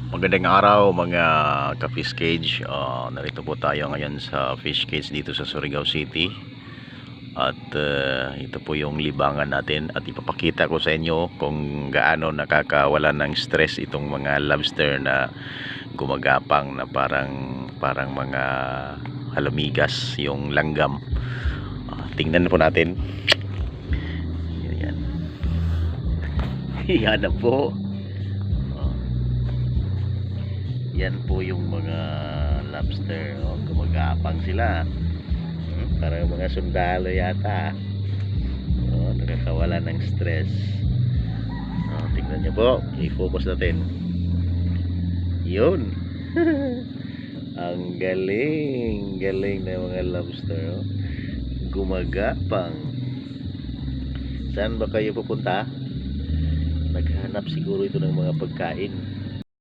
Magandang araw mga ka-fish cage. Narito po tayo ngayon sa fish cage dito sa Surigao City. At ito po yung libangan natin at ipapakita ko sa inyo kung gaano nakakawala ng stress itong mga lobster na gumagapang na parang mga halamigas yung langgam. Tingnan po natin. Yan. Yan na po. Yan po yung mga lobster, gumagapang sila. Parang mga sundalo yata. Nakakawala ng stress. Tingnan nyo po, i-focus natin. Yun. Ang galing ng mga lobster. Gumagapang. Saan ba kayo pupunta? Naghanap siguro ito ng mga pagkain.